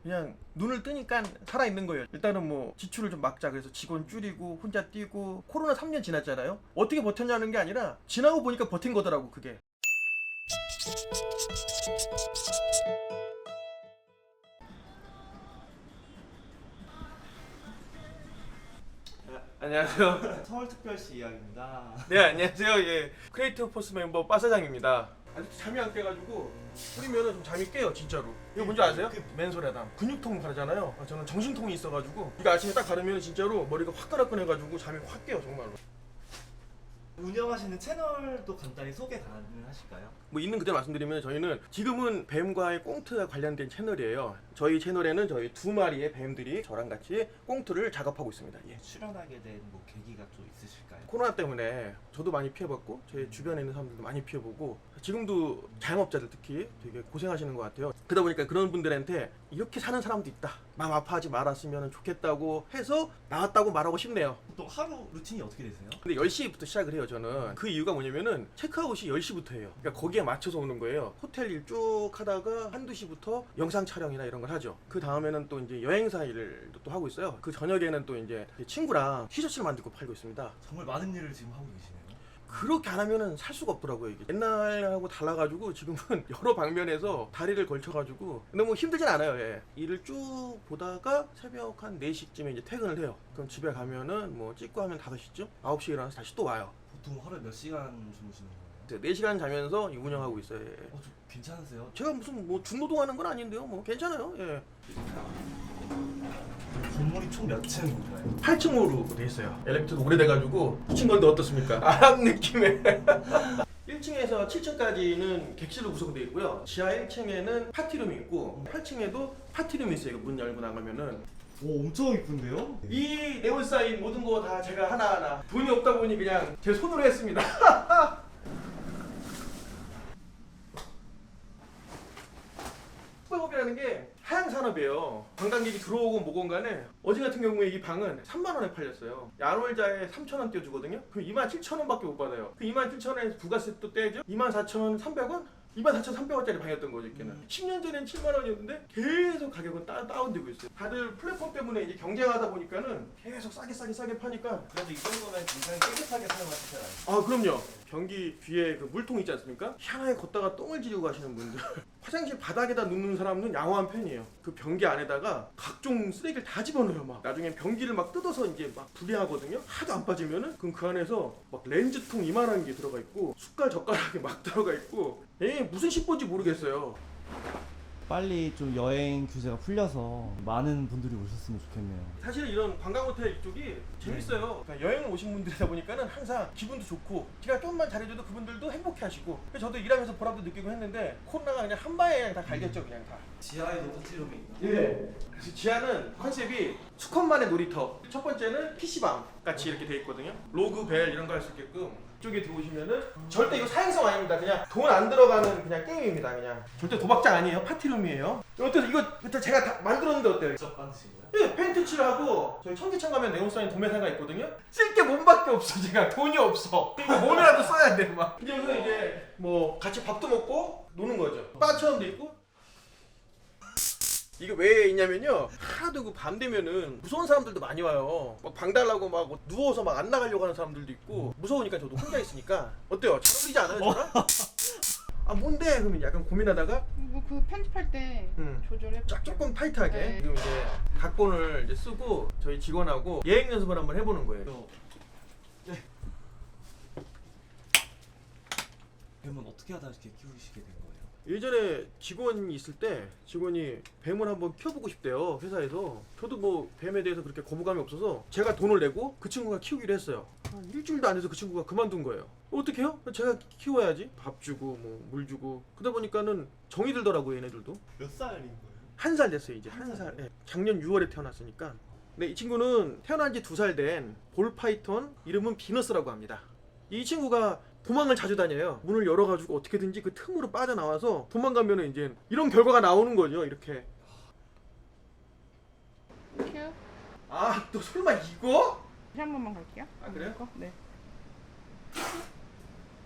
그냥 눈을 뜨니까 살아있는 거예요. 일단은 뭐 지출을 좀 막자 그래서 직원 줄이고 혼자 뛰고 코로나 3년 지났잖아요. 어떻게 버텼냐는 게 아니라 지나고 보니까 버틴 거더라고 그게. 안녕하세요. 서울특별시 이야기입니다. 네, 안녕하세요. 예, 크리에이티브 포스 멤버 빠 사장입니다. 아직도 잠이 안 깨가지고 뿌리면은 좀 잠이 깨요, 진짜로. 이거 뭔지 아세요? 맨손에다 근육통 바르잖아요. 저는 정신통이 있어가지고 이거 아침에 딱 바르면 진짜로 머리가 확 따라꺼내가지고 잠이 확 깨요, 정말로. 운영하시는 채널도 간단히 소개 가능하실까요? 뭐 있는 그대로 말씀드리면 저희는 지금은 뱀과의 꽁트와 관련된 채널이에요. 저희 채널에는 저희 두 마리의 뱀들이 저랑 같이 꽁트를 작업하고 있습니다. 예. 출연하게 된 뭐 계기가 좀 있으실까요? 코로나 때문에 저도 많이 피해봤고 제 주변에 있는 사람들도 많이 피해보고 지금도 자영업자들 특히 되게 고생하시는 것 같아요. 그러다 보니까 그런 분들한테 이렇게 사는 사람도 있다, 마음 아파하지 말았으면 좋겠다고 해서 나왔다고 말하고 싶네요. 보통 하루 루틴이 어떻게 되세요? 근데 10시부터 시작을 해요. 저는 그 이유가 뭐냐면은 체크아웃이 10시부터 해요. 그러니까 거기에 맞춰서 오는 거예요. 호텔 일 쭉 하다가 한두 시부터 영상 촬영이나 이런 걸 하죠. 그 다음에는 또 이제 여행사 일을 또 하고 있어요. 그 저녁에는 또 이제 친구랑 티셔츠를 만들고 팔고 있습니다. 정말 많은 일을 지금 하고 계시네요. 그렇게 안 하면은 살 수가 없더라고요. 이게 옛날하고 달라가지고 지금은 여러 방면에서 다리를 걸쳐가지고 너무 힘들진 않아요. 예. 일을 쭉 보다가 새벽 한 4시쯤에 이제 퇴근을 해요. 그럼 집에 가면은 뭐 찍고 하면 5시쯤? 9시에 일어나서 다시 또 와요. 보통 하루에 몇 시간 주무시는 거예요? 4시간 자면서 운영하고 있어요. 예. 좀 괜찮으세요? 제가 무슨 뭐 중노동하는 건 아닌데요. 뭐 괜찮아요. 예. 건물이 총 몇 층인가요? 8층으로 돼 있어요. 엘리베이터가 오래돼가지고 붙인 건데 어떻습니까? 아랍 느낌의 1층에서 7층까지는 객실로 구성되어 있고요. 지하 1층에는 파티룸이 있고 8층에도 파티룸이 있어요. 문 열고 나가면은 오, 엄청 이쁜데요? 이 네온사인 모든 거 다 제가 하나하나 돈이 없다 보니 그냥 제 손으로 했습니다. 숙박업이라는 게 하향 산업이에요. 관광객이 들어오고 뭐건 간에 어제 같은 경우에 이 방은 3만 원에 팔렸어요. 야놀자에 3천 원 떼어주거든요. 그럼 2만 7천 원밖에 못 받아요. 그 2만 7천 원에 부가세 또 떼죠. 2만 4,300원? 24,300원짜리 방이었던 거죠, 이때는. 10년 전엔 7만 원이었는데 계속 가격은 다운되고 있어요. 다들 플랫폼 때문에 이제 경쟁하다 보니까는 계속 싸게 파니까. 그래도 이 정도면 굉장히 깨끗하게 사용하시잖아요. 아, 그럼요. 변기 뒤에 그 물통 있지 않습니까? 희한하게 걷다가 똥을 지리고 가시는 분들. 화장실 바닥에다 놓는 사람은 양호한 편이에요. 그 변기 안에다가 각종 쓰레기를 다 집어넣어요. 막 나중에 변기를 막 뜯어서 이제 막 분해하거든요. 하도 안 빠지면은 그럼 그 안에서 막 렌즈통 이만한 게 들어가 있고 숟갈 젓가락이 막 들어가 있고 무슨 씹본지 모르겠어요. 빨리 좀 여행 규제가 풀려서 많은 분들이 오셨으면 좋겠네요. 사실 이런 관광 호텔 이쪽이 재밌어요. 그러니까 여행을 오신 분들이다 보니까는 항상 기분도 좋고 제가 좀만 잘해줘도 그분들도 행복해하시고 그래서 저도 일하면서 보람도 느끼고 했는데 코로나가 그냥 한 방에 그냥 다 갈겼죠, 그냥 다. 지하에도 파티룸이 있나요? 예. 그래서 지하는 컨셉이 수컷만의 놀이터. 첫 번째는 PC방 같이 이렇게 돼 있거든요. 로그 벨 이런 거 할 수 있게끔. 이쪽에 들어오시면은 절대 이거 사행성 아닙니다. 그냥 돈 안 들어가는 그냥 게임입니다. 그냥 절대 도박장 아니에요. 파티룸이에요. 어때서 이거 제가 다 만들었는데 어때요? 직접 만드신 거예요? 예, 페인트 칠하고 저희 청계천 가면 네온사인 도매상가 있거든요. 쓸 게 몸밖에 없어. 제가 돈이 없어. 이거 몸이라도 써야 돼 막. 그래서 이제 뭐 같이 밥도 먹고 노는 거죠. 바처럼 돼 있고. 이거 왜 있냐면요, 하도 그 밤 되면은 무서운 사람들도 많이 와요. 막 방 달라고 막 누워서 막 안 나가려고 하는 사람들도 있고 무서우니까 저도 혼자 있으니까. 어때요? 잘 어울리지 않아요 저랑? 아 뭔데? 그러면 약간 고민하다가 그 편집할 때 조절해. 조금 타이트하게. 네. 지금 이제 각본을 이제 쓰고 저희 직원하고 예행 연습을 한번 해보는 거예요. 뱀은 어떻게 하다 이렇게 키우시게 된 거예요? 예전에 직원이 있을 때 직원이 뱀을 한번 키워보고 싶대요, 회사에서. 저도 뭐 뱀에 대해서 그렇게 거부감이 없어서 제가 돈을 내고 그 친구가 키우기로 했어요. 한 일주일도 안 돼서 그 친구가 그만둔 거예요. 어떻게 해요? 제가 키워야지. 밥 주고 뭐 물 주고. 그러다 보니까는 정이 들더라고요, 얘네들도. 몇 살인 거예요? 1살 됐어요, 이제. 1살. 예. 작년 6월에 태어났으니까. 근데 이 친구는 태어난 지 2살 된 볼파이톤, 이름은 비너스라고 합니다. 이 친구가 도망을 자주 다녀요. 문을 열어가지고 어떻게든지 그 틈으로 빠져나와서 도망가면은 이제 이런 결과가 나오는 거죠. 이렇게. 큐. 아, 또 설마 이거? 다시 한 번만 갈게요. 아, 그래요? 이거? 네.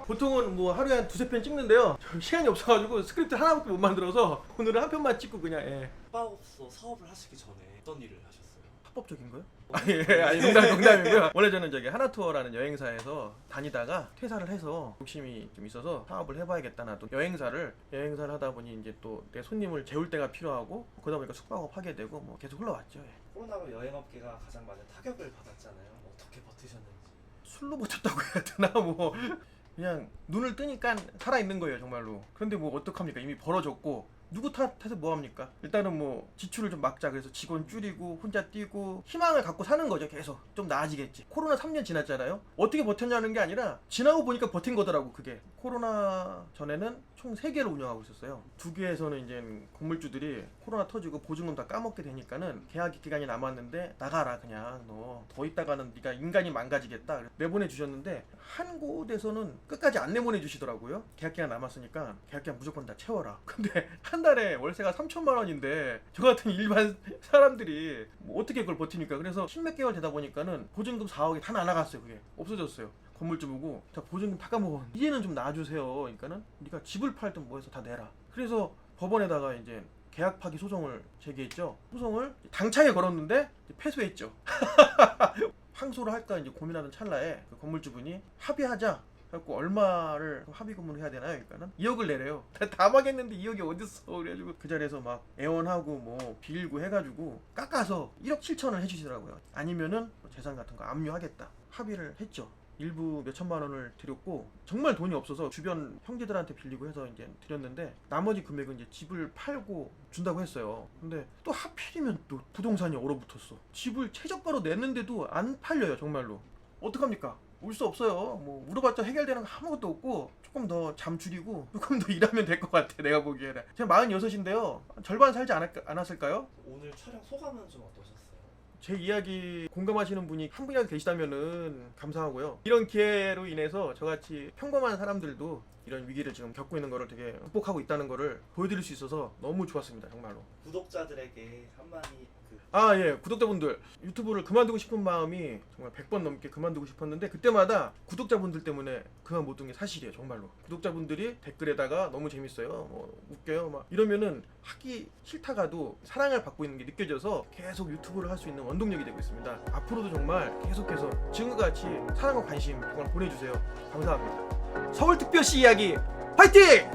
보통은 뭐 하루에 한 2-3편 찍는데요. 저 시간이 없어가지고 스크립트 하나밖에 못 만들어서 오늘은 한 편만 찍고 그냥 숙박업소 사업을 하시기 전에 어떤 일을 하셨어요? 합법적인 거요? 아니 농담이고요. 원래 저는 저기 하나투어라는 여행사에서 다니다가 퇴사를 해서 욕심이 좀 있어서 사업을 해봐야겠다. 나도 여행사를 하다 보니 이제 또 내 손님을 재울 때가 필요하고 그러다 보니까 숙박업 하게 되고 뭐 계속 흘러왔죠. 코로나로 여행업계가 가장 많은 타격을 받았잖아요. 어떻게 버티셨는지. 술로 버텼다고 해야 되나 뭐 그냥 눈을 뜨니까 살아 있는 거예요 정말로. 그런데 뭐 어떡합니까? 이미 벌어졌고 누구 탓해서 뭐 합니까? 일단은 뭐 지출을 좀 막자 그래서 직원 줄이고 혼자 뛰고 희망을 갖고 사는 거죠. 계속 좀 나아지겠지. 코로나 3년 지났잖아요. 어떻게 버텼냐는 게 아니라 지나고 보니까 버틴 거더라고. 그게 코로나 전에는 총 3개를 운영하고 있었어요. 2개에서는 이제 건물주들이 코로나 터지고 보증금 다 까먹게 되니까는 계약 기간이 남았는데 나가라 그냥 너 더 있다가는 네가 인간이 망가지겠다 내보내 주셨는데 한 곳에서는 끝까지 안 내보내 주시더라고요. 계약 기간 남았으니까 계약 기간 무조건 다 채워라. 근데 한 달에 월세가 3천만 원인데 저 같은 일반 사람들이 뭐 어떻게 그걸 버티니까. 그래서 10몇 개월 되다 보니까는 보증금 4억이 다 날아갔어요. 그게 없어졌어요. 건물주 보고 자 보증금 다 까먹어 이제는 좀 놔주세요. 그러니까는 네가 집을 팔든 뭐 해서 다 내라. 그래서 법원에다가 이제 계약 파기 소송을 제기했죠. 소송을 당차게 걸었는데 패소했죠. 항소를 할까 이제 고민하는 찰나에 그 건물주분이 합의하자. 그래갖고 얼마를 합의금으로 해야 되나요? 그러니까는 2억을 내래요. 다 막했는데 2억이 어딨어. 그래가지고 그 자리에서 막 애원하고 뭐 빌고 해가지고 깎아서 1억 7천을 해주시더라고요. 아니면은 뭐 재산 같은 거 압류하겠다. 합의를 했죠. 일부 몇 천만 원을 드렸고 정말 돈이 없어서 주변 형제들한테 빌리고 해서 이제 드렸는데 나머지 금액은 이제 집을 팔고 준다고 했어요. 근데 또 하필이면 또 부동산이 얼어붙었어. 집을 최저가로 냈는데도 안 팔려요. 정말로 어떡합니까? 올 수 없어요. 뭐 물어봤자 해결되는 거 아무것도 없고 조금 더 잠 줄이고 조금 더 일하면 될 것 같아. 내가 보기에는. 제가 46인데요. 절반 살지 않았을까요? 오늘 촬영 소감은 좀 어떠셨어요? 제 이야기 공감하시는 분이 한 분이라도 계시다면은 감사하고요. 이런 기회로 인해서 저같이 평범한 사람들도 이런 위기를 지금 겪고 있는 거를 되게 극복하고 있다는 거를 보여드릴 수 있어서 너무 좋았습니다. 정말로. 구독자들에게 한마디 구독자분들 유튜브를 그만두고 싶은 마음이 정말 100번 넘게 그만두고 싶었는데 그때마다 구독자분들 때문에 그만두는 게 사실이에요. 정말로. 구독자분들이 댓글에다가 너무 재밌어요, 뭐 웃겨요 막 이러면은 하기 싫다가도 사랑을 받고 있는 게 느껴져서 계속 유튜브를 할 수 있는 원동력이 되고 있습니다. 앞으로도 정말 계속해서 지금과 같이 사랑과 관심 정말 보내주세요. 감사합니다. 서울특별시 이야기 화이팅!